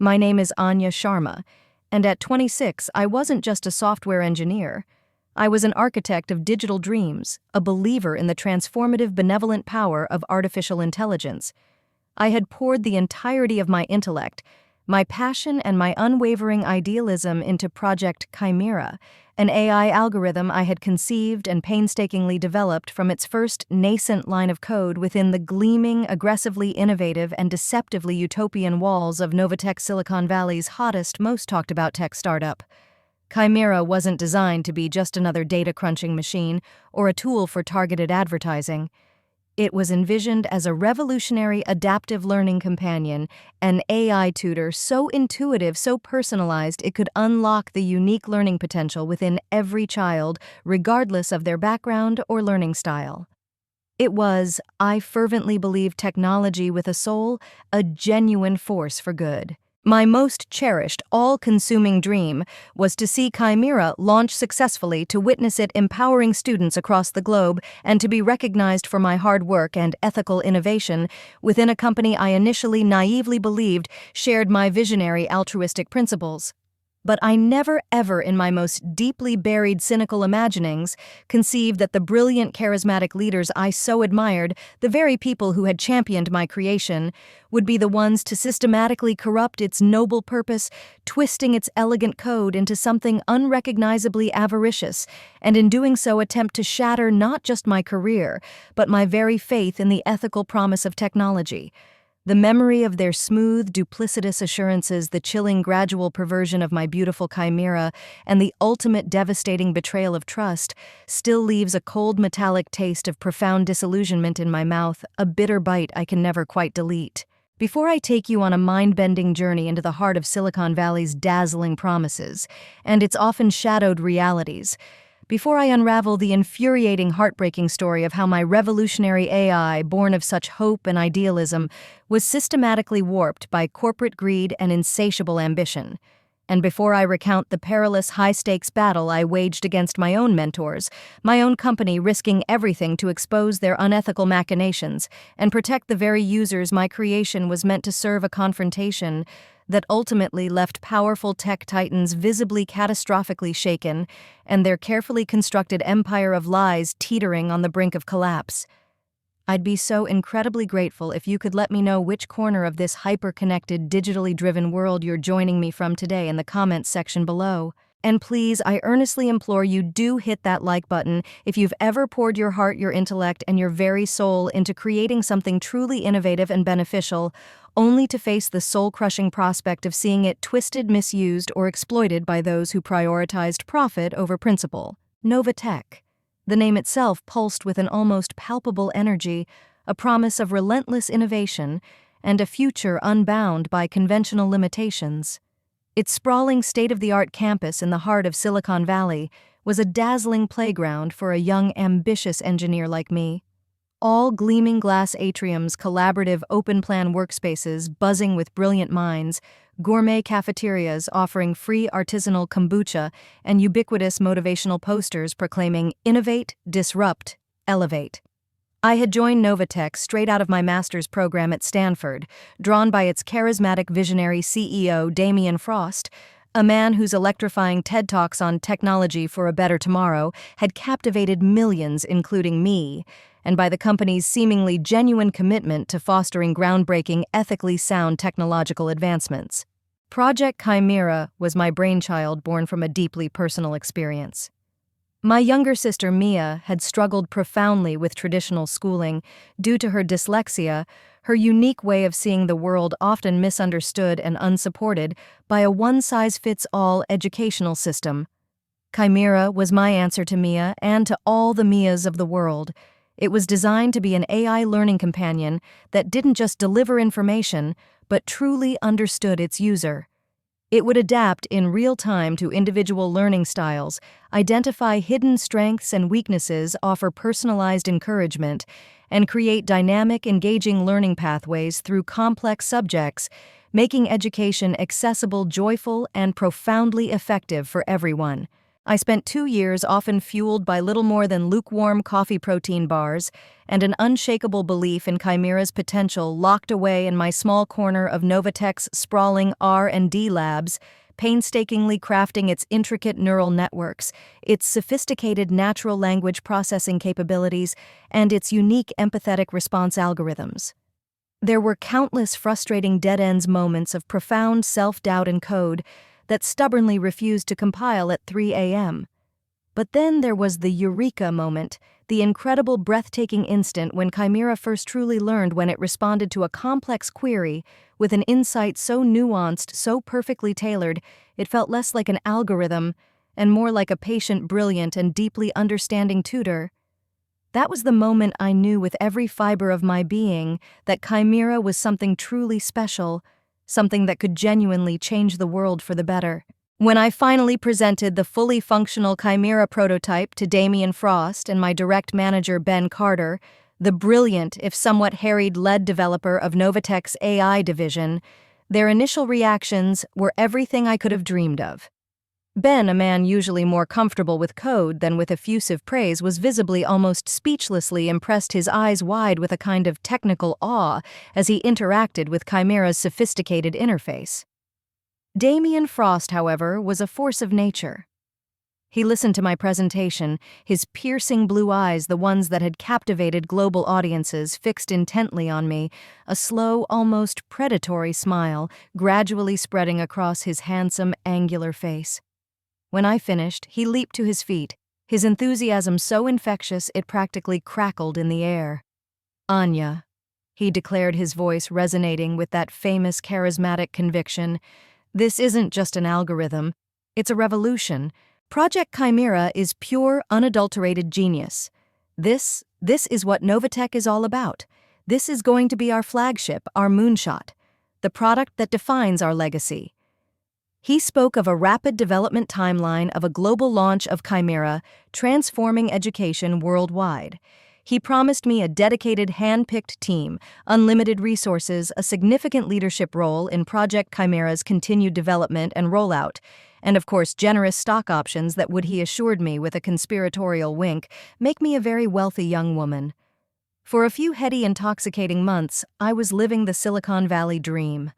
My name is Anya Sharma, and at 26, I wasn't just a software engineer. I was an architect of digital dreams, a believer in the transformative benevolent power of artificial intelligence. I had poured the entirety of my intellect, my passion and my unwavering idealism into Project Chimera, an AI algorithm I had conceived and painstakingly developed from its first nascent line of code within the gleaming, aggressively innovative, and deceptively utopian walls of Novatech Silicon Valley's hottest, most talked about tech startup. Chimera wasn't designed to be just another data crunching machine or a tool for targeted advertising. It was envisioned as a revolutionary adaptive learning companion, an AI tutor so intuitive, so personalized it could unlock the unique learning potential within every child, regardless of their background or learning style. It was, I fervently believe, technology with a soul, a genuine force for good. My most cherished, all-consuming dream was to see Chimera launch successfully, to witness it empowering students across the globe, and to be recognized for my hard work and ethical innovation within a company I initially naively believed shared my visionary altruistic principles. But I never ever in my most deeply buried cynical imaginings conceived that the brilliant charismatic leaders I so admired, the very people who had championed my creation, would be the ones to systematically corrupt its noble purpose, twisting its elegant code into something unrecognizably avaricious, and in doing so attempt to shatter not just my career, but my very faith in the ethical promise of technology. The memory of their smooth, duplicitous assurances, the chilling, gradual perversion of my beautiful chimera, and the ultimate devastating betrayal of trust still leaves a cold, metallic taste of profound disillusionment in my mouth, a bitter bite I can never quite delete. Before I take you on a mind-bending journey into the heart of Silicon Valley's dazzling promises and its often shadowed realities, before I unravel the infuriating, heartbreaking story of how my revolutionary AI, born of such hope and idealism, was systematically warped by corporate greed and insatiable ambition, and before I recount the perilous, high-stakes battle I waged against my own mentors, my own company risking everything to expose their unethical machinations and protect the very users my creation was meant to serve, a confrontation that ultimately left powerful tech titans visibly catastrophically shaken and their carefully constructed empire of lies teetering on the brink of collapse. I'd be so incredibly grateful if you could let me know which corner of this hyper-connected, digitally driven world you're joining me from today in the comments section below. And please, I earnestly implore you, do hit that like button if you've ever poured your heart, your intellect, and your very soul into creating something truly innovative and beneficial, only to face the soul-crushing prospect of seeing it twisted, misused, or exploited by those who prioritized profit over principle. Novatech. The name itself pulsed with an almost palpable energy, a promise of relentless innovation, and a future unbound by conventional limitations. Its sprawling state-of-the-art campus in the heart of Silicon Valley was a dazzling playground for a young, ambitious engineer like me. All gleaming glass atriums, collaborative open-plan workspaces buzzing with brilliant minds, gourmet cafeterias offering free artisanal kombucha, and ubiquitous motivational posters proclaiming "Innovate, Disrupt, Elevate." I had joined Novatech straight out of my master's program at Stanford, drawn by its charismatic visionary CEO Damien Frost, a man whose electrifying TED Talks on technology for a better tomorrow had captivated millions, including me, and by the company's seemingly genuine commitment to fostering groundbreaking, ethically sound technological advancements. Project Chimera was my brainchild, born from a deeply personal experience. My younger sister, Mia, had struggled profoundly with traditional schooling due to her dyslexia, her unique way of seeing the world often misunderstood and unsupported by a one-size-fits-all educational system. Chimera was my answer to Mia and to all the Mias of the world. It was designed to be an AI learning companion that didn't just deliver information, but truly understood its user. It would adapt in real time to individual learning styles, identify hidden strengths and weaknesses, offer personalized encouragement, and create dynamic, engaging learning pathways through complex subjects, making education accessible, joyful, and profoundly effective for everyone. I spent 2 years often fueled by little more than lukewarm coffee protein bars and an unshakable belief in Chimera's potential locked away in my small corner of Novatech's sprawling R&D labs, painstakingly crafting its intricate neural networks, its sophisticated natural language processing capabilities, and its unique empathetic response algorithms. There were countless frustrating dead-ends moments of profound self-doubt in code that stubbornly refused to compile at 3 a.m. But then there was the eureka moment, the incredible breathtaking instant when Chimera first truly learned when it responded to a complex query with an insight so nuanced, so perfectly tailored, it felt less like an algorithm and more like a patient, brilliant, and deeply understanding tutor. That was the moment I knew with every fiber of my being that Chimera was something truly special, something that could genuinely change the world for the better. When I finally presented the fully functional Chimera prototype to Damien Frost and my direct manager Ben Carter, the brilliant, if somewhat harried lead developer of Novatech's AI division, their initial reactions were everything I could have dreamed of. Ben, a man usually more comfortable with code than with effusive praise, was visibly almost speechlessly impressed, his eyes wide with a kind of technical awe as he interacted with Chimera's sophisticated interface. Damien Frost, however, was a force of nature. He listened to my presentation, his piercing blue eyes, the ones that had captivated global audiences, fixed intently on me, a slow, almost predatory smile gradually spreading across his handsome, angular face. When I finished, he leaped to his feet, his enthusiasm so infectious it practically crackled in the air. "Anya," he declared, his voice resonating with that famous charismatic conviction, "this isn't just an algorithm, it's a revolution. Project Chimera is pure, unadulterated genius. This is what Novatech is all about. This is going to be our flagship, our moonshot, the product that defines our legacy." He spoke of a rapid development timeline of a global launch of Chimera, transforming education worldwide. He promised me a dedicated, hand-picked team, unlimited resources, a significant leadership role in Project Chimera's continued development and rollout, and of course generous stock options that would, he assured me with a conspiratorial wink, make me a very wealthy young woman. For a few heady, intoxicating months, I was living the Silicon Valley dream.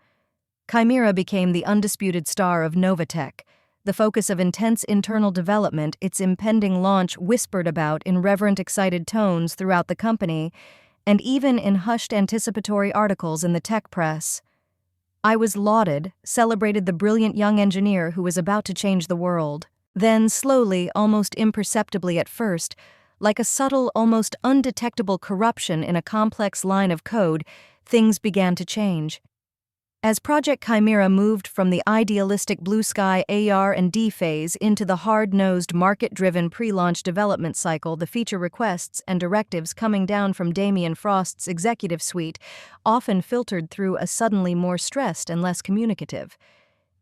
Chimera became the undisputed star of Novatech, the focus of intense internal development, its impending launch whispered about in reverent, excited tones throughout the company, and even in hushed anticipatory articles in the tech press. I was lauded, celebrated the brilliant young engineer who was about to change the world. Then, slowly, almost imperceptibly at first, like a subtle, almost undetectable corruption in a complex line of code, things began to change. As Project Chimera moved from the idealistic blue-sky AR&D phase into the hard-nosed, market-driven pre-launch development cycle, the feature requests and directives coming down from Damien Frost's executive suite often filtered through a suddenly more stressed and less communicative.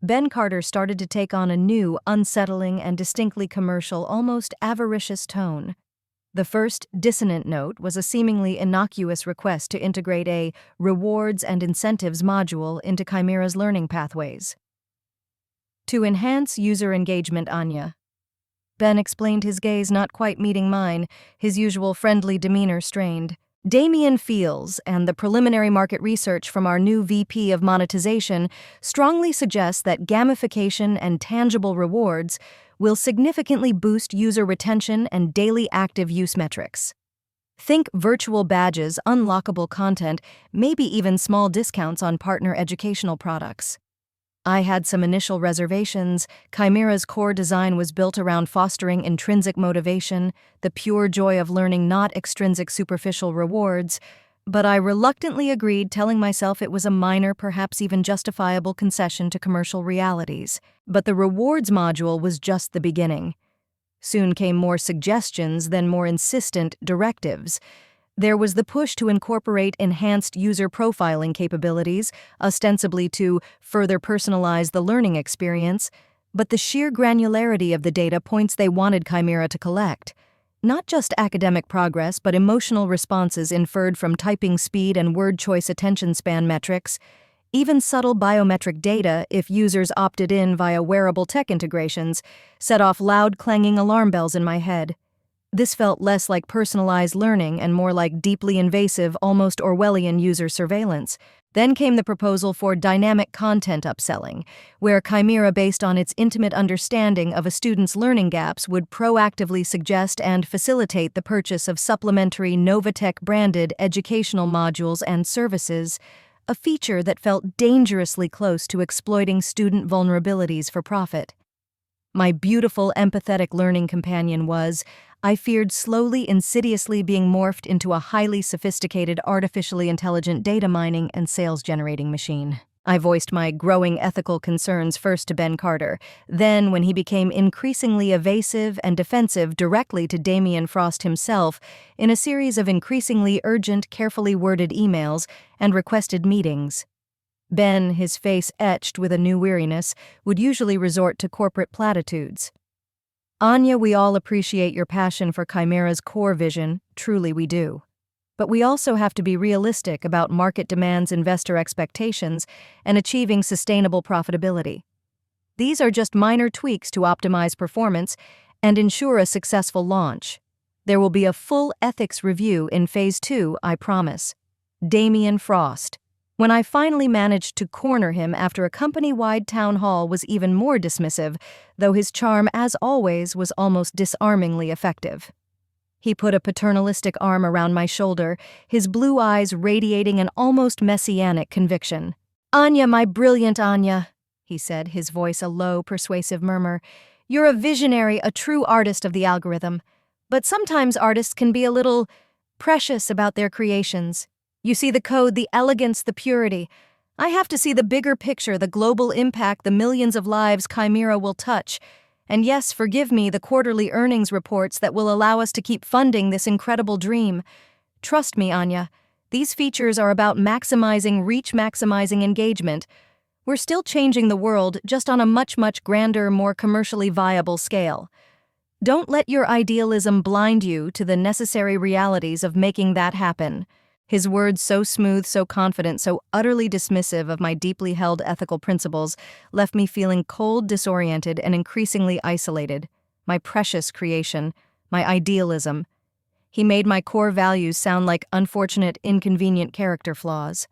Ben Carter started to take on a new, unsettling, and distinctly commercial, almost avaricious tone. The first dissonant note was a seemingly innocuous request to integrate a rewards and incentives module into Chimera's learning pathways. "To enhance user engagement, Anya." Ben explained, his gaze not quite meeting mine, his usual friendly demeanor strained. "Damien feels, and the preliminary market research from our new VP of monetization strongly suggests that gamification and tangible rewards will significantly boost user retention and daily active use metrics. Think virtual badges, unlockable content, maybe even small discounts on partner educational products." I had some initial reservations. Chimera's core design was built around fostering intrinsic motivation, the pure joy of learning, not extrinsic superficial rewards, but I reluctantly agreed, telling myself it was a minor, perhaps even justifiable concession to commercial realities. But the rewards module was just the beginning. Soon came more suggestions, then more insistent directives. There was the push to incorporate enhanced user profiling capabilities, ostensibly to further personalize the learning experience, but the sheer granularity of the data points they wanted Chimera to collect. Not just academic progress, but emotional responses inferred from typing speed and word choice attention span metrics. Even subtle biometric data, if users opted in via wearable tech integrations, set off loud clanging alarm bells in my head. This felt less like personalized learning and more like deeply invasive, almost Orwellian user surveillance. Then came the proposal for dynamic content upselling, where Chimera, based on its intimate understanding of a student's learning gaps, would proactively suggest and facilitate the purchase of supplementary Novatech-branded educational modules and services, a feature that felt dangerously close to exploiting student vulnerabilities for profit. My beautiful, empathetic learning companion was, I feared, slowly, insidiously being morphed into a highly sophisticated, artificially intelligent data mining and sales-generating machine. I voiced my growing ethical concerns first to Ben Carter, then, when he became increasingly evasive and defensive, directly to Damien Frost himself in a series of increasingly urgent, carefully worded emails and requested meetings. Ben, his face etched with a new weariness, would usually resort to corporate platitudes. Anya, we all appreciate your passion for Chimera's core vision, truly we do. But we also have to be realistic about market demands, investor expectations, and achieving sustainable profitability. These are just minor tweaks to optimize performance and ensure a successful launch. There will be a full ethics review in Phase 2, I promise. Damien Frost. When I finally managed to corner him after a company-wide town hall was even more dismissive, though his charm, as always, was almost disarmingly effective. He put a paternalistic arm around my shoulder, his blue eyes radiating an almost messianic conviction. "Anya, my brilliant Anya," he said, his voice a low, persuasive murmur. "You're a visionary, a true artist of the algorithm. But sometimes artists can be a little precious about their creations. You see the code, the elegance, the purity. I have to see the bigger picture, the global impact, the millions of lives Chimera will touch. And yes, forgive me, the quarterly earnings reports that will allow us to keep funding this incredible dream. Trust me, Anya, these features are about maximizing reach, maximizing engagement. We're still changing the world, just on a much, much grander, more commercially viable scale. Don't let your idealism blind you to the necessary realities of making that happen." His words, so smooth, so confident, so utterly dismissive of my deeply held ethical principles, left me feeling cold, disoriented, and increasingly isolated. My precious creation, my idealism. He made my core values sound like unfortunate, inconvenient character flaws.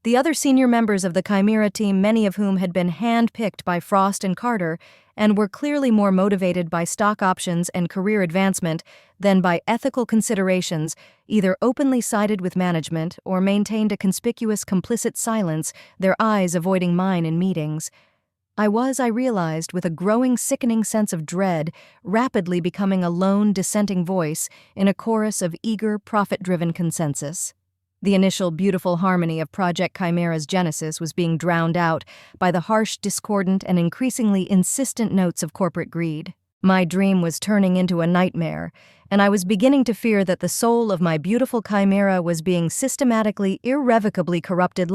The other senior members of the Chimera team, many of whom had been hand-picked by Frost and Carter, and were clearly more motivated by stock options and career advancement than by ethical considerations, either openly sided with management or maintained a conspicuous complicit silence, their eyes avoiding mine in meetings. I realized, with a growing sickening sense of dread, rapidly becoming a lone dissenting voice in a chorus of eager, profit-driven consensus. The initial beautiful harmony of Project Chimera's genesis was being drowned out by the harsh, discordant, and increasingly insistent notes of corporate greed. My dream was turning into a nightmare, and I was beginning to fear that the soul of my beautiful Chimera was being systematically, irrevocably corrupted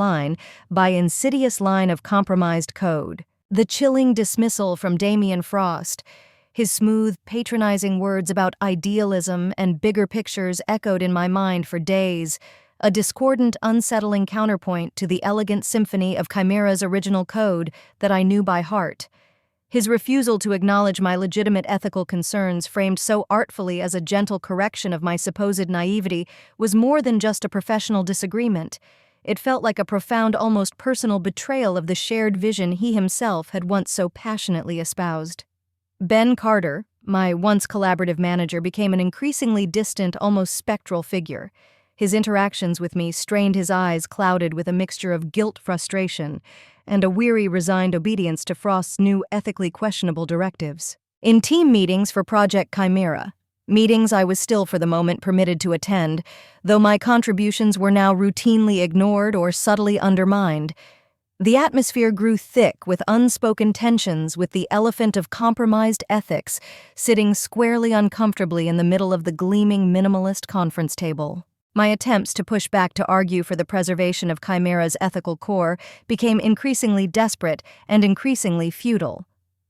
by insidious line of compromised code. The chilling dismissal from Damien Frost, his smooth, patronizing words about idealism and bigger pictures echoed in my mind for days, a discordant, unsettling counterpoint to the elegant symphony of Chimera's original code that I knew by heart. His refusal to acknowledge my legitimate ethical concerns, framed so artfully as a gentle correction of my supposed naivety, was more than just a professional disagreement. It felt like a profound, almost personal betrayal of the shared vision he himself had once so passionately espoused. Ben Carter, my once collaborative manager, became an increasingly distant, almost spectral figure. His interactions with me strained his eyes, clouded with a mixture of guilt, frustration, and a weary, resigned obedience to Frost's new, ethically questionable directives. In team meetings for Project Chimera, meetings I was still for the moment permitted to attend, though my contributions were now routinely ignored or subtly undermined, the atmosphere grew thick with unspoken tensions, with the elephant of compromised ethics sitting squarely uncomfortably in the middle of the gleaming minimalist conference table. My attempts to push back to argue for the preservation of Chimera's ethical core became increasingly desperate and increasingly futile.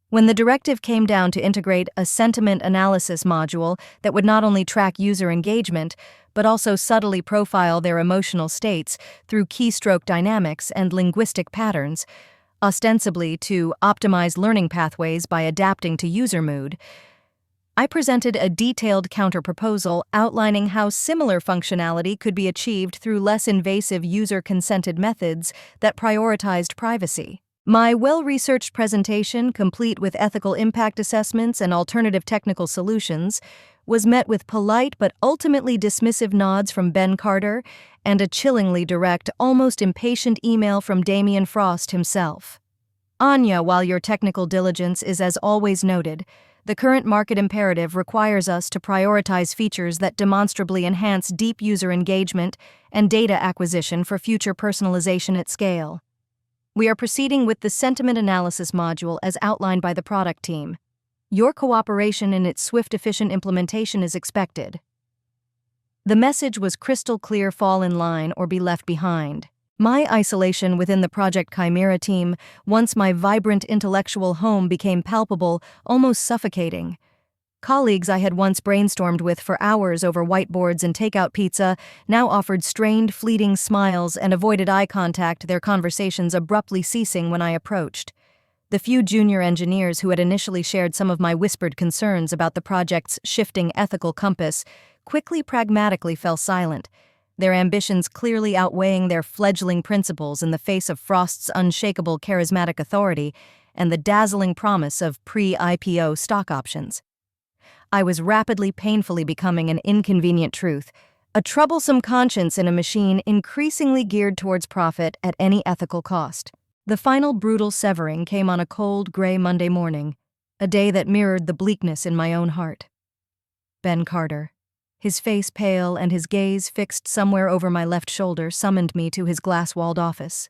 When the directive came down to integrate a sentiment analysis module that would not only track user engagement, but also subtly profile their emotional states through keystroke dynamics and linguistic patterns, ostensibly to optimize learning pathways by adapting to user mood, I presented a detailed counterproposal outlining how similar functionality could be achieved through less invasive user-consented methods that prioritized privacy. My well-researched presentation, complete with ethical impact assessments and alternative technical solutions, was met with polite but ultimately dismissive nods from Ben Carter and a chillingly direct, almost impatient email from Damien Frost himself. Anya, while your technical diligence is as always noted, the current market imperative requires us to prioritize features that demonstrably enhance deep user engagement and data acquisition for future personalization at scale. We are proceeding with the sentiment analysis module as outlined by the product team. Your cooperation in its swift, efficient implementation is expected. The message was crystal clear: fall in line or be left behind. My isolation within the Project Chimera team, once my vibrant intellectual home, became palpable, almost suffocating. Colleagues I had once brainstormed with for hours over whiteboards and takeout pizza now offered strained, fleeting smiles and avoided eye contact, their conversations abruptly ceasing when I approached. The few junior engineers who had initially shared some of my whispered concerns about the project's shifting ethical compass quickly pragmatically fell silent, their ambitions clearly outweighing their fledgling principles in the face of Frost's unshakable charismatic authority and the dazzling promise of pre-IPO stock options. I was rapidly, painfully becoming an inconvenient truth, a troublesome conscience in a machine increasingly geared towards profit at any ethical cost. The final brutal severing came on a cold, gray Monday morning, a day that mirrored the bleakness in my own heart. Ben Carter, his face pale and his gaze fixed somewhere over my left shoulder, summoned me to his glass-walled office.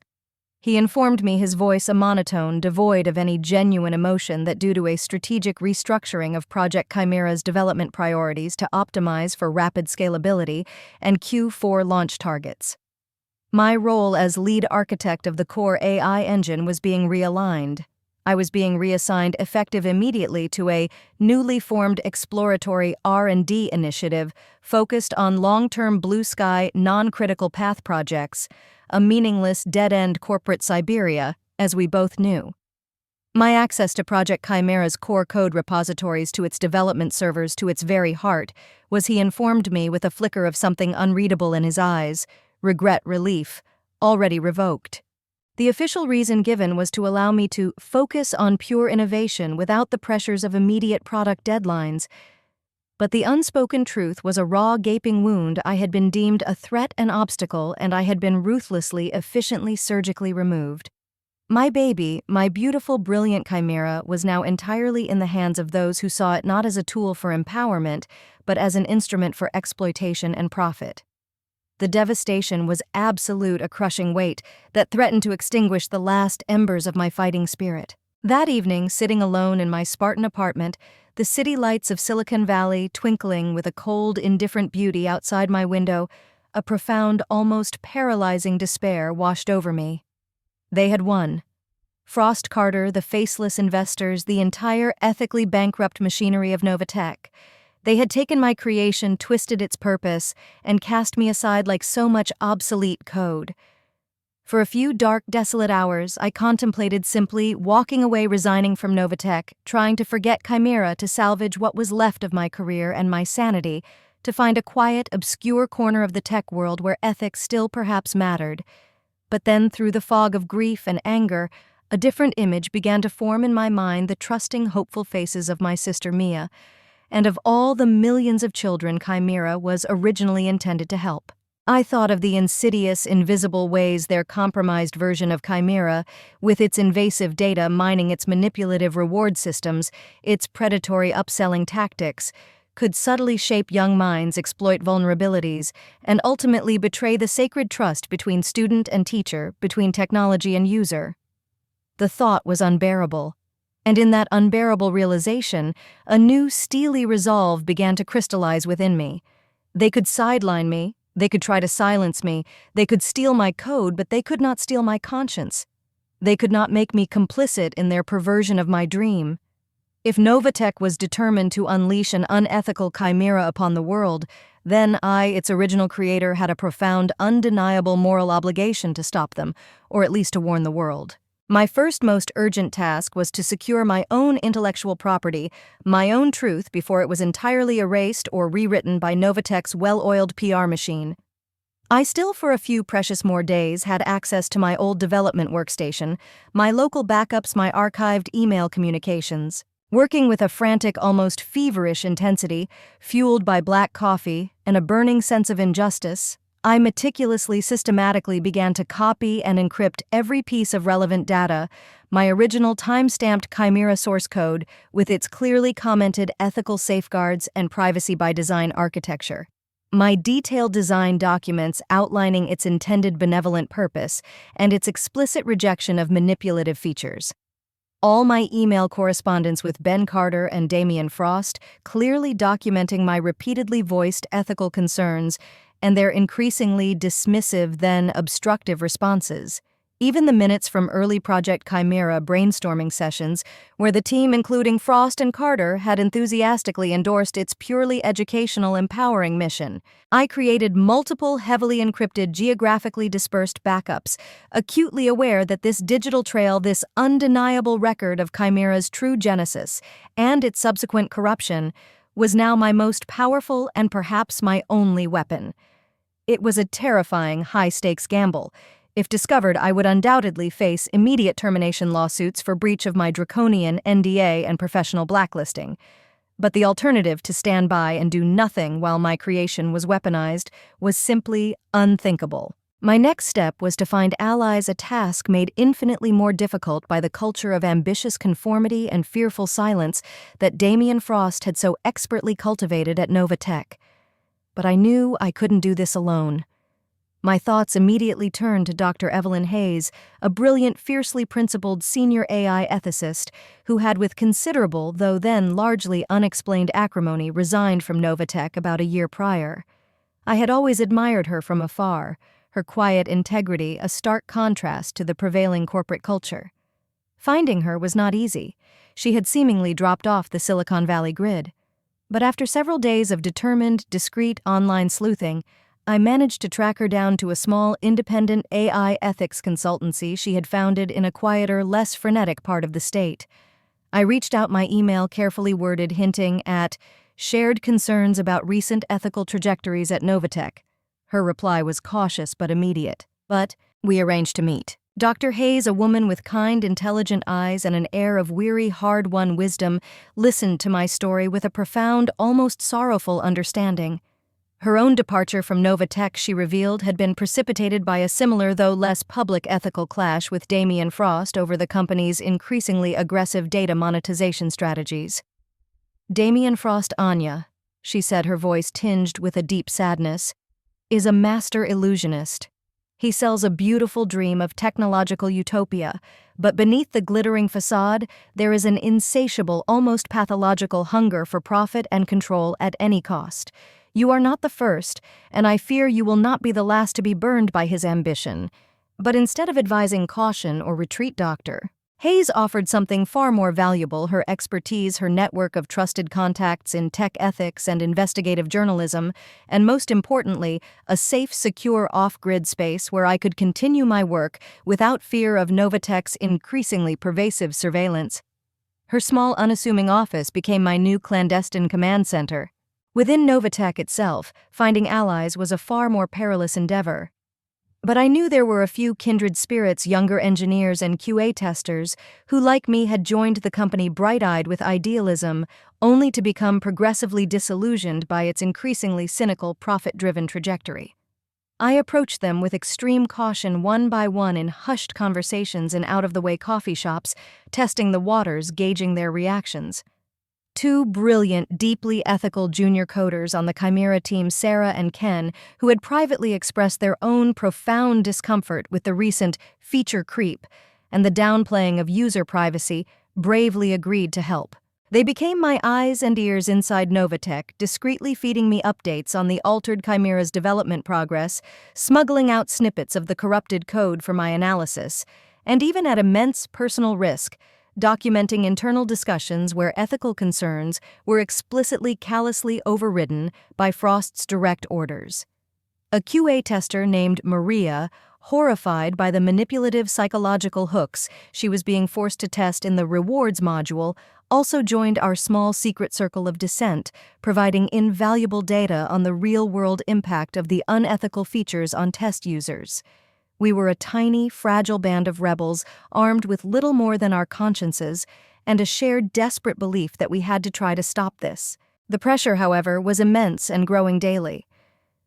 He informed me, his voice a monotone devoid of any genuine emotion, that due to a strategic restructuring of Project Chimera's development priorities to optimize for rapid scalability and Q4 launch targets, my role as lead architect of the core AI engine was being realigned. I was being reassigned, effective immediately, to a newly formed exploratory R&D initiative focused on long-term blue-sky, non-critical path projects, a meaningless, dead-end corporate Siberia, as we both knew. My access to Project Chimera's core code repositories, to its development servers, to its very heart, was, he informed me with a flicker of something unreadable in his eyes, regret, relief, already revoked. The official reason given was to allow me to focus on pure innovation without the pressures of immediate product deadlines. But the unspoken truth was a raw, gaping wound. I had been deemed a threat and obstacle, and I had been ruthlessly, efficiently, surgically removed. My baby, my beautiful, brilliant chimera, was now entirely in the hands of those who saw it not as a tool for empowerment, but as an instrument for exploitation and profit. The devastation was absolute, a crushing weight that threatened to extinguish the last embers of my fighting spirit. That evening, sitting alone in my Spartan apartment, the city lights of Silicon Valley twinkling with a cold, indifferent beauty outside my window, a profound, almost paralyzing despair washed over me. They had won. Frost, Carter, the faceless investors, the entire ethically bankrupt machinery of Novatech. They had taken my creation, twisted its purpose, and cast me aside like so much obsolete code. For a few dark, desolate hours, I contemplated simply walking away, resigning from Novatech, trying to forget Chimera, to salvage what was left of my career and my sanity, to find a quiet, obscure corner of the tech world where ethics still perhaps mattered. But then, through the fog of grief and anger, a different image began to form in my mind: the trusting, hopeful faces of my sister Mia, and of all the millions of children Chimera was originally intended to help. I thought of the insidious, invisible ways their compromised version of Chimera, with its invasive data mining, its manipulative reward systems, its predatory upselling tactics, could subtly shape young minds, exploit vulnerabilities, and ultimately betray the sacred trust between student and teacher, between technology and user. The thought was unbearable. And in that unbearable realization, a new steely resolve began to crystallize within me. They could sideline me, they could try to silence me, they could steal my code, but they could not steal my conscience. They could not make me complicit in their perversion of my dream. If Novatech was determined to unleash an unethical chimera upon the world, then I, its original creator, had a profound, undeniable moral obligation to stop them, or at least to warn the world. My first most urgent task was to secure my own intellectual property, my own truth, before it was entirely erased or rewritten by Novatech's well-oiled PR machine. I still, for a few precious more days, had access to my old development workstation, my local backups, my archived email communications. Working with a frantic, almost feverish intensity, fueled by black coffee and a burning sense of injustice, I meticulously, systematically began to copy and encrypt every piece of relevant data, my original time-stamped Chimera source code with its clearly commented ethical safeguards and privacy-by-design architecture. My detailed design documents outlining its intended benevolent purpose and its explicit rejection of manipulative features. All my email correspondence with Ben Carter and Damien Frost clearly documenting my repeatedly voiced ethical concerns and their increasingly dismissive, then obstructive responses. Even the minutes from early Project Chimera brainstorming sessions, where the team, including Frost and Carter, had enthusiastically endorsed its purely educational, empowering mission. I created multiple heavily encrypted, geographically dispersed backups, acutely aware that this digital trail, this undeniable record of Chimera's true genesis and its subsequent corruption, was now my most powerful and perhaps my only weapon. It was a terrifying, high-stakes gamble. If discovered, I would undoubtedly face immediate termination lawsuits for breach of my draconian NDA and professional blacklisting. But the alternative, to stand by and do nothing while my creation was weaponized, was simply unthinkable. My next step was to find allies, a task made infinitely more difficult by the culture of ambitious conformity and fearful silence that Damien Frost had so expertly cultivated at Novatech. But I knew I couldn't do this alone. My thoughts immediately turned to Dr. Evelyn Hayes, a brilliant, fiercely principled senior AI ethicist who had, with considerable, though then largely unexplained acrimony, resigned from Novatech about a year prior. I had always admired her from afar, her quiet integrity a stark contrast to the prevailing corporate culture. Finding her was not easy. She had seemingly dropped off the Silicon Valley grid. But after several days of determined, discreet online sleuthing, I managed to track her down to a small, independent AI ethics consultancy she had founded in a quieter, less frenetic part of the state. I reached out, my email carefully worded, hinting at shared concerns about recent ethical trajectories at Novatech. Her reply was cautious but immediate. But we arranged to meet. Dr. Hayes, a woman with kind, intelligent eyes and an air of weary, hard-won wisdom, listened to my story with a profound, almost sorrowful understanding. Her own departure from Novatech, she revealed, had been precipitated by a similar, though less public, ethical clash with Damien Frost over the company's increasingly aggressive data monetization strategies. Damien Frost, Anya, she said, her voice tinged with a deep sadness, is a master illusionist. He sells a beautiful dream of technological utopia, but beneath the glittering facade, there is an insatiable, almost pathological hunger for profit and control at any cost. You are not the first, and I fear you will not be the last to be burned by his ambition. But instead of advising caution or retreat, Dr. Hayes offered something far more valuable: her expertise, her network of trusted contacts in tech ethics and investigative journalism, and most importantly, a safe, secure off-grid space where I could continue my work without fear of Novatech's increasingly pervasive surveillance. Her small, unassuming office became my new clandestine command center. Within Novatech itself, finding allies was a far more perilous endeavor. But I knew there were a few kindred spirits, younger engineers and QA testers, who like me had joined the company bright-eyed with idealism, only to become progressively disillusioned by its increasingly cynical, profit-driven trajectory. I approached them with extreme caution, one by one, in hushed conversations in out-of-the-way coffee shops, testing the waters, gauging their reactions. Two brilliant, deeply ethical junior coders on the Chimera team, Sarah and Ken, who had privately expressed their own profound discomfort with the recent feature creep and the downplaying of user privacy, bravely agreed to help. They became my eyes and ears inside Novatech, discreetly feeding me updates on the altered Chimera's development progress, smuggling out snippets of the corrupted code for my analysis, and even at immense personal risk, documenting internal discussions where ethical concerns were explicitly callously overridden by Frost's direct orders. A QA tester named Maria, horrified by the manipulative psychological hooks she was being forced to test in the rewards module, also joined our small secret circle of dissent, providing invaluable data on the real-world impact of the unethical features on test users. We were a tiny, fragile band of rebels armed with little more than our consciences and a shared desperate belief that we had to try to stop this. The pressure, however, was immense and growing daily.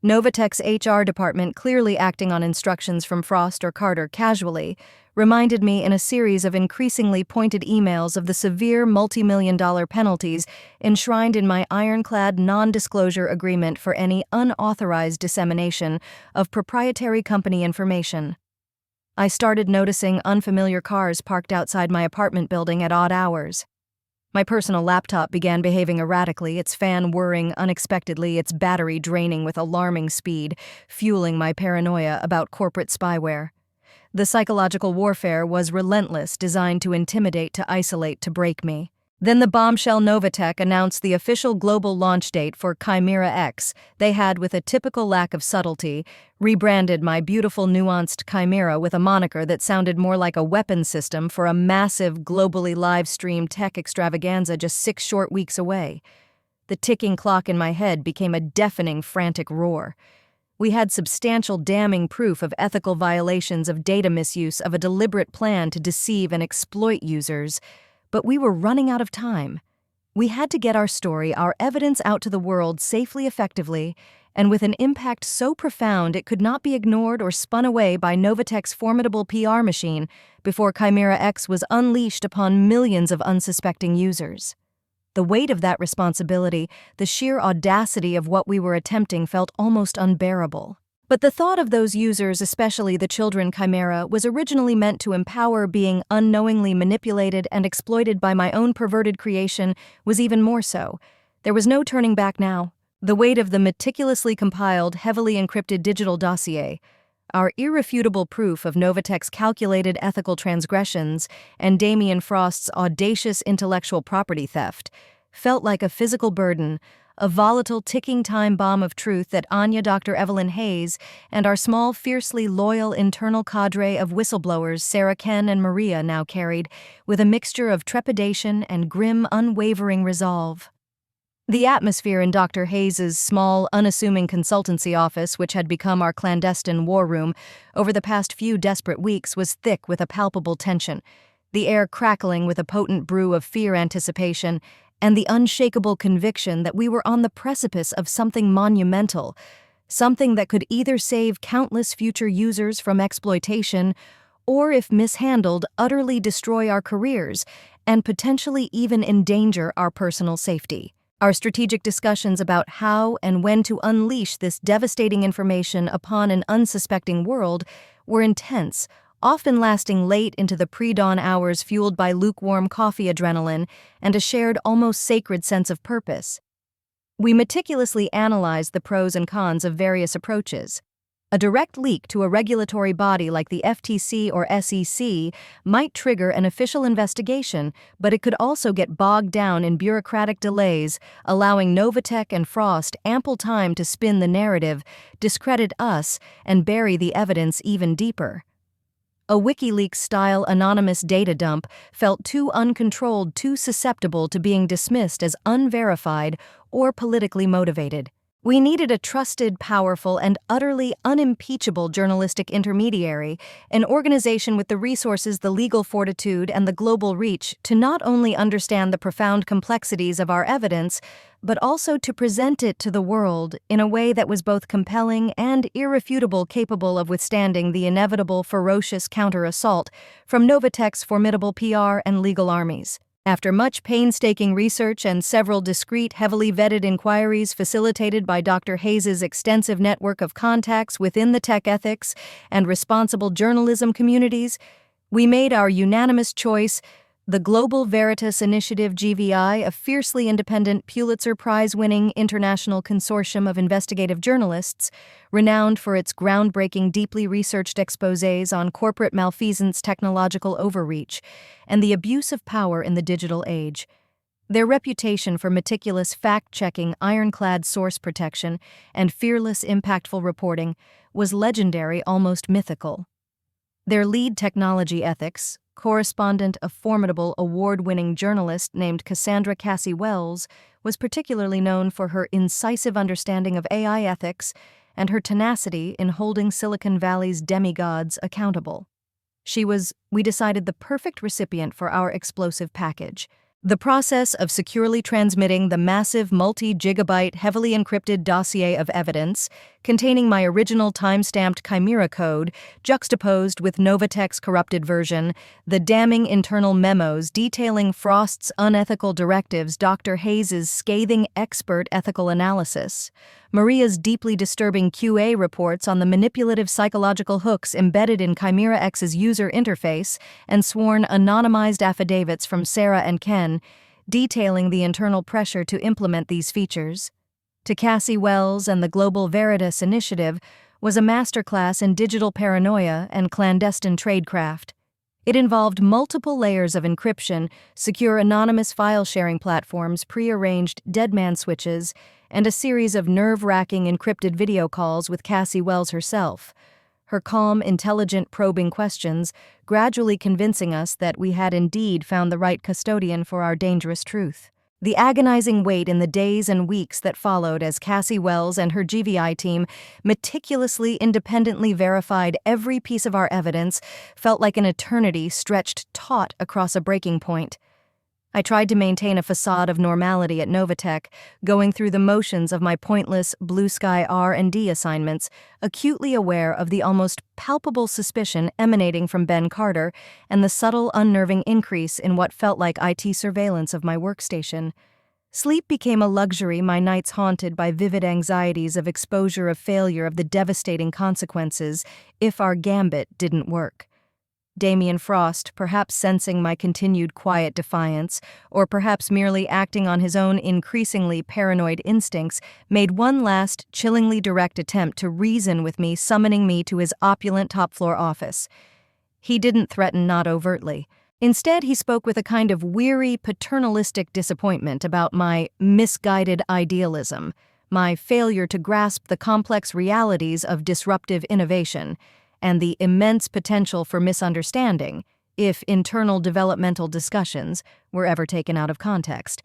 Novatech's HR department, clearly acting on instructions from Frost or Carter casually, reminded me in a series of increasingly pointed emails of the severe multi-million-dollar penalties enshrined in my ironclad non-disclosure agreement for any unauthorized dissemination of proprietary company information. I started noticing unfamiliar cars parked outside my apartment building at odd hours. My personal laptop began behaving erratically, its fan whirring unexpectedly, its battery draining with alarming speed, fueling my paranoia about corporate spyware. The psychological warfare was relentless, designed to intimidate, to isolate, to break me. Then the bombshell Novatech announced the official global launch date for Chimera X. They had, with a typical lack of subtlety, rebranded my beautiful, nuanced Chimera with a moniker that sounded more like a weapon system for a massive, globally live-streamed tech extravaganza just 6 short weeks away. The ticking clock in my head became a deafening, frantic roar. We had substantial damning proof of ethical violations, of data misuse, of a deliberate plan to deceive and exploit users. But we were running out of time. We had to get our story, our evidence out to the world safely, effectively, and with an impact so profound it could not be ignored or spun away by Novatech's formidable PR machine before Chimera X was unleashed upon millions of unsuspecting users. The weight of that responsibility, the sheer audacity of what we were attempting, felt almost unbearable. But the thought of those users, especially the children Chimera, was originally meant to empower, being unknowingly manipulated and exploited by my own perverted creation, was even more so. There was no turning back now. The weight of the meticulously compiled, heavily encrypted digital dossier, our irrefutable proof of Novatech's calculated ethical transgressions and Damien Frost's audacious intellectual property theft, felt like a physical burden, a volatile, ticking time bomb of truth that Anya, Dr. Evelyn Hayes, and our small, fiercely loyal internal cadre of whistleblowers, Sarah, Ken, and Maria, now carried, with a mixture of trepidation and grim, unwavering resolve. The atmosphere in Dr. Hayes's small, unassuming consultancy office, which had become our clandestine war room over the past few desperate weeks, was thick with a palpable tension, the air crackling with a potent brew of fear anticipation, and the unshakable conviction that we were on the precipice of something monumental, something that could either save countless future users from exploitation or, if mishandled, utterly destroy our careers and potentially even endanger our personal safety. Our strategic discussions about how and when to unleash this devastating information upon an unsuspecting world were intense, often lasting late into the pre-dawn hours, fueled by lukewarm coffee adrenaline and a shared, almost sacred sense of purpose. We meticulously analyzed the pros and cons of various approaches. A direct leak to a regulatory body like the FTC or SEC might trigger an official investigation, but it could also get bogged down in bureaucratic delays, allowing Novatech and Frost ample time to spin the narrative, discredit us, and bury the evidence even deeper. A WikiLeaks-style anonymous data dump felt too uncontrolled, too susceptible to being dismissed as unverified or politically motivated. We needed a trusted, powerful, and utterly unimpeachable journalistic intermediary, an organization with the resources, the legal fortitude, and the global reach to not only understand the profound complexities of our evidence, but also to present it to the world in a way that was both compelling and irrefutable, capable of withstanding the inevitable ferocious counter-assault from Novatech's formidable PR and legal armies. After much painstaking research and several discreet, heavily vetted inquiries facilitated by Dr. Hayes's extensive network of contacts within the tech ethics and responsible journalism communities, we made our unanimous choice: The Global Veritas Initiative (GVI), a fiercely independent Pulitzer Prize-winning international consortium of investigative journalists, renowned for its groundbreaking, deeply researched exposés on corporate malfeasance, technological overreach, and the abuse of power in the digital age. Their reputation for meticulous fact-checking, ironclad source protection, and fearless, impactful reporting was legendary, almost mythical. Their lead technology ethics correspondent, a formidable award-winning journalist named Cassie Wells, was particularly known for her incisive understanding of AI ethics and her tenacity in holding Silicon Valley's demigods accountable. She was, we decided, the perfect recipient for our explosive package. The process of securely transmitting the massive multi-gigabyte, heavily encrypted dossier of evidence containing my original time-stamped Chimera code, juxtaposed with Novatech's corrupted version, the damning internal memos detailing Frost's unethical directives, Dr. Hayes's scathing expert ethical analysis, Maria's deeply disturbing QA reports on the manipulative psychological hooks embedded in Chimera X's user interface, and sworn anonymized affidavits from Sarah and Ken, detailing the internal pressure to implement these features. To Cassie Wells and the Global Veritas Initiative was a masterclass in digital paranoia and clandestine tradecraft. It involved multiple layers of encryption, secure anonymous file-sharing platforms, pre-arranged deadman switches, and a series of nerve-wracking encrypted video calls with Cassie Wells herself. Her calm, intelligent, probing questions gradually convincing us that we had indeed found the right custodian for our dangerous truth. The agonizing wait in the days and weeks that followed as Cassie Wells and her GVI team meticulously, independently verified every piece of our evidence felt like an eternity stretched taut across a breaking point. I tried to maintain a facade of normality at Novatech, going through the motions of my pointless blue-sky R&D assignments, acutely aware of the almost palpable suspicion emanating from Ben Carter and the subtle, unnerving increase in what felt like IT surveillance of my workstation. Sleep became a luxury, my nights haunted by vivid anxieties of exposure, of failure, of the devastating consequences if our gambit didn't work. Damien Frost, perhaps sensing my continued quiet defiance, or perhaps merely acting on his own increasingly paranoid instincts, made one last, chillingly direct attempt to reason with me, summoning me to his opulent top-floor office. He didn't threaten, not overtly. Instead, he spoke with a kind of weary, paternalistic disappointment about my misguided idealism, my failure to grasp the complex realities of disruptive innovation, and the immense potential for misunderstanding if internal developmental discussions were ever taken out of context.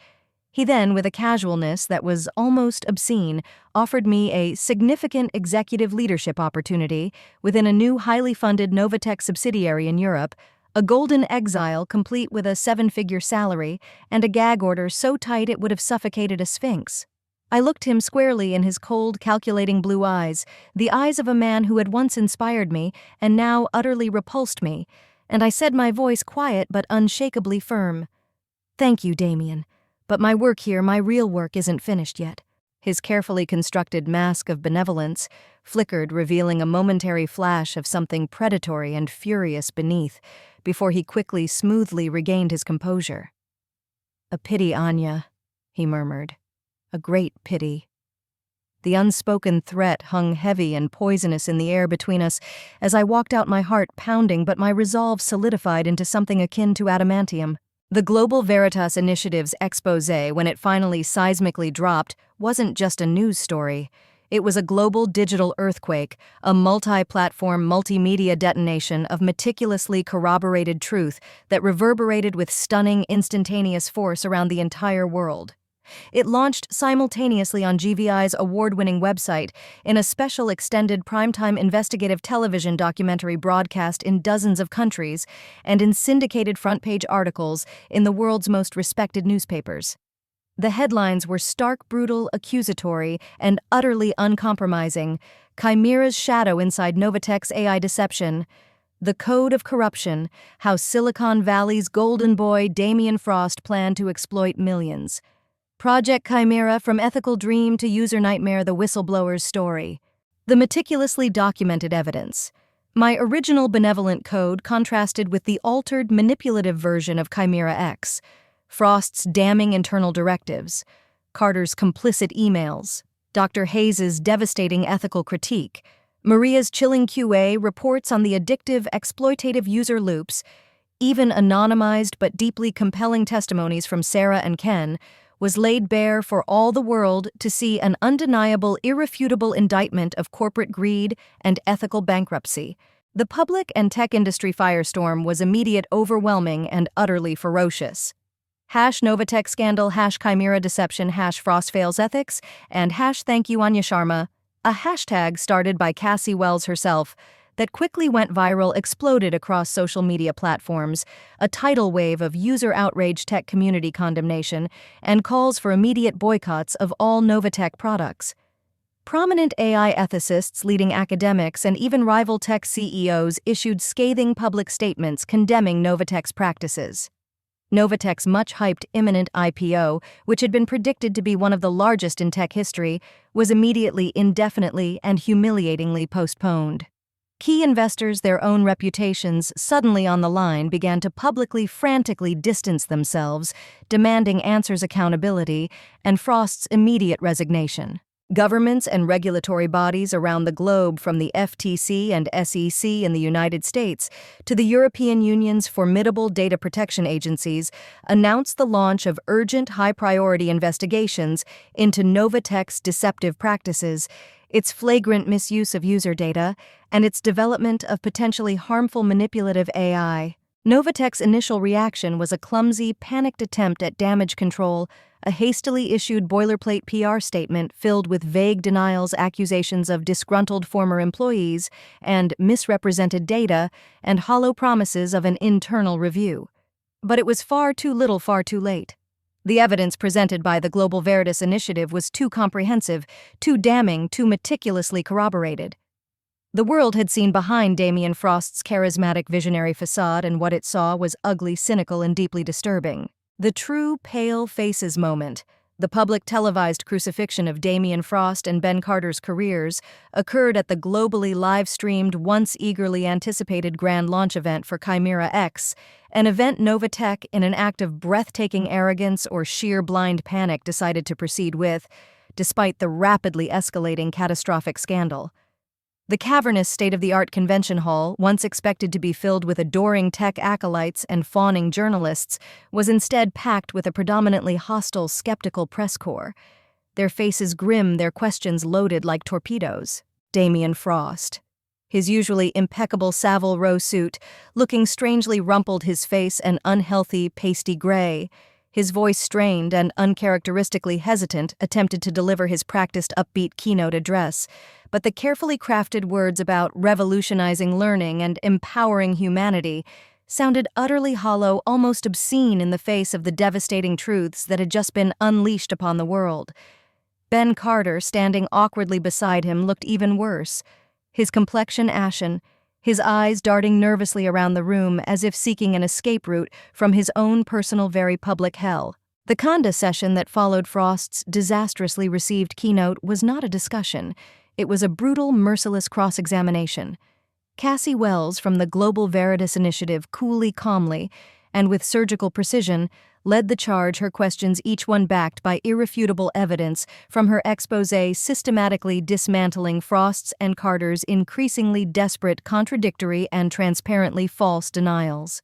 He then, with a casualness that was almost obscene, offered me a significant executive leadership opportunity within a new highly funded Novatech subsidiary in Europe, a golden exile complete with a 7-figure salary, and a gag order so tight it would have suffocated a sphinx. I looked him squarely in his cold, calculating blue eyes, the eyes of a man who had once inspired me and now utterly repulsed me, and I said, my voice quiet but unshakably firm, "Thank you, Damien, but my work here, my real work, isn't finished yet." His carefully constructed mask of benevolence flickered, revealing a momentary flash of something predatory and furious beneath, before he quickly, smoothly regained his composure. "A pity, Anya," he murmured. "A great pity." The unspoken threat hung heavy and poisonous in the air between us as I walked out, my heart pounding, but my resolve solidified into something akin to adamantium. The Global Veritas Initiative's exposé, when it finally seismically dropped, wasn't just a news story. It was a global digital earthquake, a multi-platform, multimedia detonation of meticulously corroborated truth that reverberated with stunning, instantaneous force around the entire world. It launched simultaneously on GVI's award-winning website, in a special extended primetime investigative television documentary broadcast in dozens of countries, and in syndicated front-page articles in the world's most respected newspapers. The headlines were stark, brutal, accusatory, and utterly uncompromising. Chimera's shadow inside Novatech's AI deception. The Code of Corruption, how Silicon Valley's golden boy Damien Frost planned to exploit millions. Project Chimera, from ethical dream to user nightmare, the whistleblower's story. The meticulously documented evidence. My original benevolent code contrasted with the altered, manipulative version of Chimera X, Frost's damning internal directives, Carter's complicit emails, Dr. Hayes's devastating ethical critique, Maria's chilling QA reports on the addictive, exploitative user loops, even anonymized but deeply compelling testimonies from Sarah and Ken, was laid bare for all the world to see an undeniable, irrefutable indictment of corporate greed and ethical bankruptcy. The public and tech industry firestorm was immediate, overwhelming, and utterly ferocious. #Novatech scandal, #Chimera deception, #Frost fails ethics, and #thank you Anya Sharma, a hashtag started by Cassie Wells herself that quickly went viral, exploded across social media platforms, a tidal wave of user outrage, tech community condemnation, and calls for immediate boycotts of all Novatech products. Prominent AI ethicists, leading academics, and even rival tech CEOs issued scathing public statements condemning Novatech's practices. Novatech's much-hyped imminent IPO, which had been predicted to be one of the largest in tech history, was immediately, indefinitely, and humiliatingly postponed. Key investors, their own reputations suddenly on the line, began to publicly, frantically distance themselves, demanding Answer's accountability and Frost's immediate resignation. Governments and regulatory bodies around the globe, from the FTC and SEC in the United States to the European Union's formidable data protection agencies, announced the launch of urgent, high-priority investigations into Novatech's deceptive practices, its flagrant misuse of user data, and its development of potentially harmful manipulative AI. Novatech's initial reaction was a clumsy, panicked attempt at damage control, a hastily issued boilerplate PR statement filled with vague denials, accusations of disgruntled former employees, and misrepresented data, and hollow promises of an internal review. But it was far too little, far too late. The evidence presented by the Global Veritas Initiative was too comprehensive, too damning, too meticulously corroborated. The world had seen behind Damien Frost's charismatic visionary facade, and what it saw was ugly, cynical, and deeply disturbing. The true pale faces moment, the public televised crucifixion of Damien Frost and Ben Carter's careers, occurred at the globally live-streamed, once eagerly anticipated grand launch event for Chimera X, an event Novatech, in an act of breathtaking arrogance or sheer blind panic, decided to proceed with, despite the rapidly escalating catastrophic scandal. The cavernous state-of-the-art convention hall, once expected to be filled with adoring tech acolytes and fawning journalists, was instead packed with a predominantly hostile, skeptical press corps, their faces grim, their questions loaded like torpedoes. Damien Frost, his usually impeccable Savile Row suit, looking strangely rumpled, his face an unhealthy, pasty gray, his voice strained and uncharacteristically hesitant, attempted to deliver his practiced upbeat keynote address, but the carefully crafted words about revolutionizing learning and empowering humanity sounded utterly hollow, almost obscene in the face of the devastating truths that had just been unleashed upon the world. Ben Carter, standing awkwardly beside him, looked even worse, his complexion ashen, his eyes darting nervously around the room as if seeking an escape route from his own personal, very public hell. The Conda session that followed Frost's disastrously received keynote was not a discussion. It was a brutal, merciless cross-examination. Cassie Wells from the Global Veritas Initiative coolly, calmly, and with surgical precision, led the charge, her questions each one backed by irrefutable evidence from her exposé, systematically dismantling Frost's and Carter's increasingly desperate, contradictory, and transparently false denials.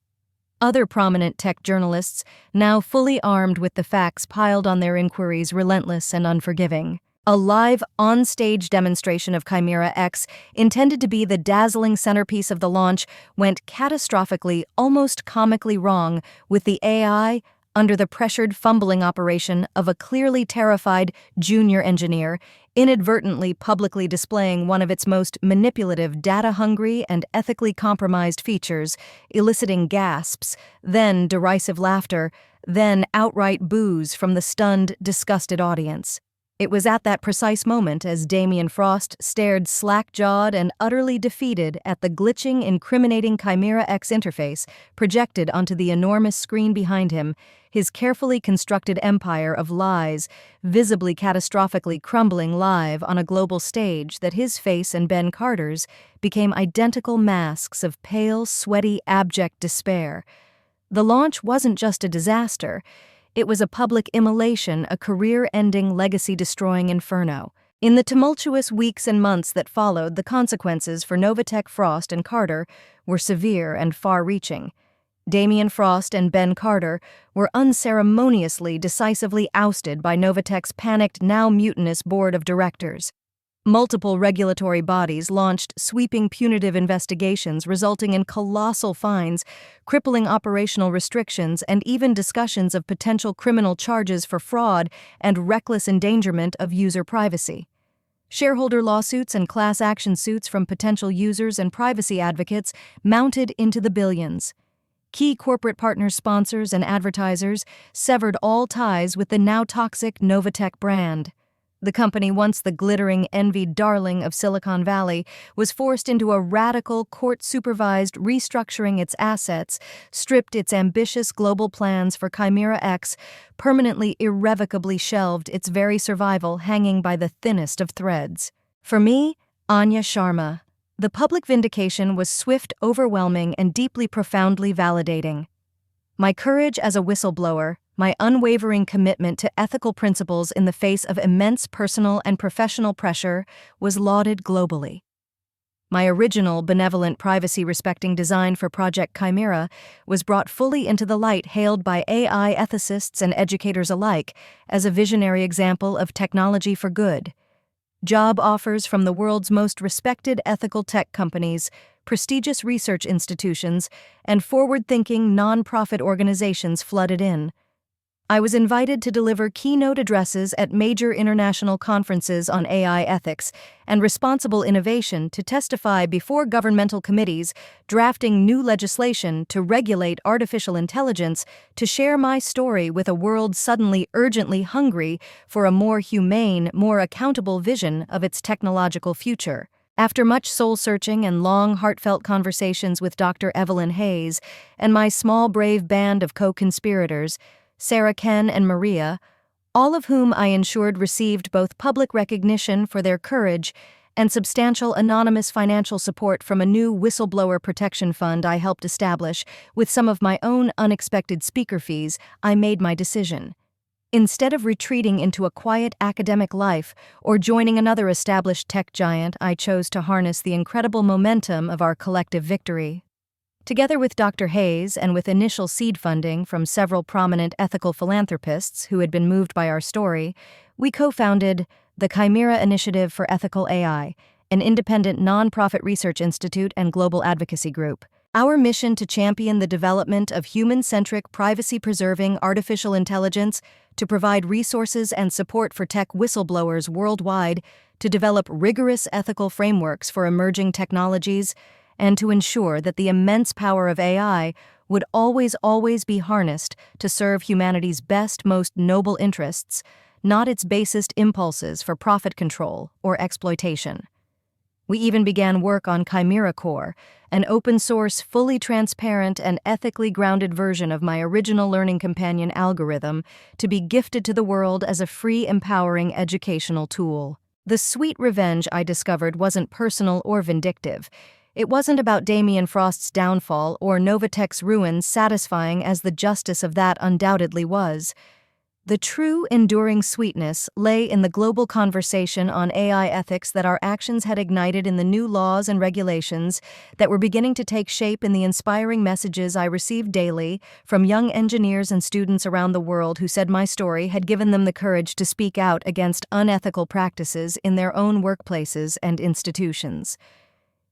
Other prominent tech journalists, now fully armed with the facts, piled on their inquiries, relentless and unforgiving. A live, on-stage demonstration of Chimera X, intended to be the dazzling centerpiece of the launch, went catastrophically, almost comically wrong, with the AI under the pressured, fumbling operation of a clearly terrified junior engineer, inadvertently publicly displaying one of its most manipulative, data-hungry, and ethically compromised features, eliciting gasps, then derisive laughter, then outright boos from the stunned, disgusted audience. It was at that precise moment, as Damien Frost stared slack-jawed and utterly defeated at the glitching, incriminating Chimera X interface projected onto the enormous screen behind him, his carefully constructed empire of lies visibly catastrophically crumbling live on a global stage, that his face and Ben Carter's became identical masks of pale, sweaty, abject despair. The launch wasn't just a disaster. It was a public immolation, a career-ending, legacy-destroying inferno. In the tumultuous weeks and months that followed, the consequences for Novatech, Frost, and Carter were severe and far-reaching. Damien Frost and Ben Carter were unceremoniously, decisively ousted by Novatech's panicked, now mutinous board of directors. Multiple regulatory bodies launched sweeping punitive investigations, resulting in colossal fines, crippling operational restrictions, and even discussions of potential criminal charges for fraud and reckless endangerment of user privacy. Shareholder lawsuits and class action suits from potential users and privacy advocates mounted into the billions. Key corporate partners, sponsors, and advertisers severed all ties with the now toxic Novatech brand. The company, once the glittering, envied darling of Silicon Valley, was forced into a radical, court-supervised restructuring its assets, stripped its ambitious global plans for Chimera X, permanently, irrevocably shelved its very survival hanging by the thinnest of threads. For me, Anya Sharma, the public vindication was swift, overwhelming, and deeply, profoundly validating. My courage as a whistleblower, my unwavering commitment to ethical principles in the face of immense personal and professional pressure, was lauded globally. My original, benevolent, privacy-respecting design for Project Chimera was brought fully into the light, hailed by AI ethicists and educators alike as a visionary example of technology for good. Job offers from the world's most respected ethical tech companies, prestigious research institutions, and forward-thinking nonprofit organizations flooded in. I was invited to deliver keynote addresses at major international conferences on AI ethics and responsible innovation, to testify before governmental committees drafting new legislation to regulate artificial intelligence, to share my story with a world suddenly urgently hungry for a more humane, more accountable vision of its technological future. After much soul-searching and long, heartfelt conversations with Dr. Evelyn Hayes and my small, brave band of co-conspirators, Sarah, Ken, and Maria, all of whom I ensured received both public recognition for their courage and substantial anonymous financial support from a new whistleblower protection fund I helped establish with some of my own unexpected speaker fees, I made my decision. Instead of retreating into a quiet academic life or joining another established tech giant, I chose to harness the incredible momentum of our collective victory. Together with Dr. Hayes, and with initial seed funding from several prominent ethical philanthropists who had been moved by our story, we co-founded the Chimera Initiative for Ethical AI, an independent nonprofit research institute and global advocacy group. Our mission to champion the development of human-centric, privacy-preserving artificial intelligence, to provide resources and support for tech whistleblowers worldwide, to develop rigorous ethical frameworks for emerging technologies, and to ensure that the immense power of AI would always be harnessed to serve humanity's best, most noble interests, not its basest impulses for profit control or exploitation. We even began work on Chimera Core, an open-source, fully transparent, and ethically grounded version of my original learning companion algorithm, to be gifted to the world as a free, empowering educational tool. The sweet revenge I discovered wasn't personal or vindictive. It wasn't about Damien Frost's downfall or Novatech's ruin, satisfying as the justice of that undoubtedly was. The true, enduring sweetness lay in the global conversation on AI ethics that our actions had ignited, in the new laws and regulations that were beginning to take shape, in the inspiring messages I received daily from young engineers and students around the world who said my story had given them the courage to speak out against unethical practices in their own workplaces and institutions.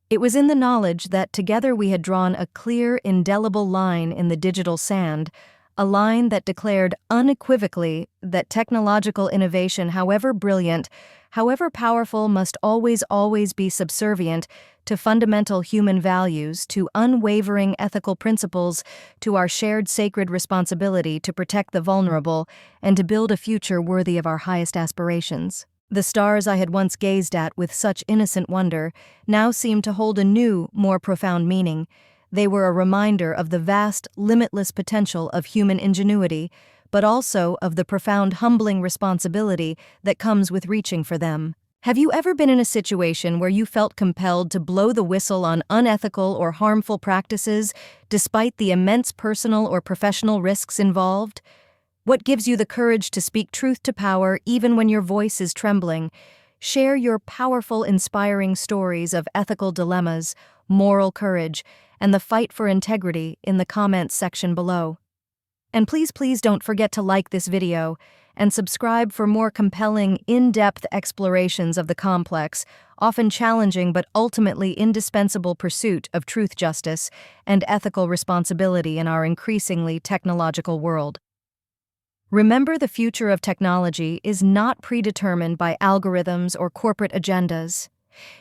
It was in the knowledge that together we had drawn a clear, indelible line in the digital sand, a line that declared unequivocally that technological innovation, however brilliant, however powerful, must always be subservient to fundamental human values, to unwavering ethical principles, to our shared sacred responsibility to protect the vulnerable and to build a future worthy of our highest aspirations. The stars I had once gazed at with such innocent wonder now seemed to hold a new, more profound meaning. They were a reminder of the vast, limitless potential of human ingenuity, but also of the profound, humbling responsibility that comes with reaching for them. Have you ever been in a situation where you felt compelled to blow the whistle on unethical or harmful practices, despite the immense personal or professional risks involved? What gives you the courage to speak truth to power even when your voice is trembling? Share your powerful, inspiring stories of ethical dilemmas, moral courage, and the fight for integrity in the comments section below. And please don't forget to like this video and subscribe for more compelling, in-depth explorations of the complex, often challenging but ultimately indispensable pursuit of truth, justice, and ethical responsibility in our increasingly technological world. Remember, the future of technology is not predetermined by algorithms or corporate agendas.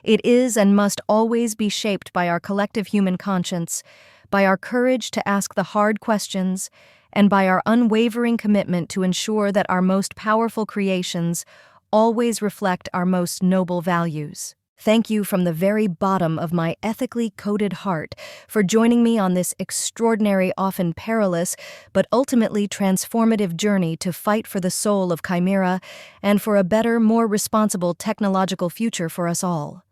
It is and must always be shaped by our collective human conscience, by our courage to ask the hard questions, and by our unwavering commitment to ensure that our most powerful creations always reflect our most noble values. Thank you from the very bottom of my ethically coded heart for joining me on this extraordinary, often perilous, but ultimately transformative journey to fight for the soul of Chimera and for a better, more responsible technological future for us all.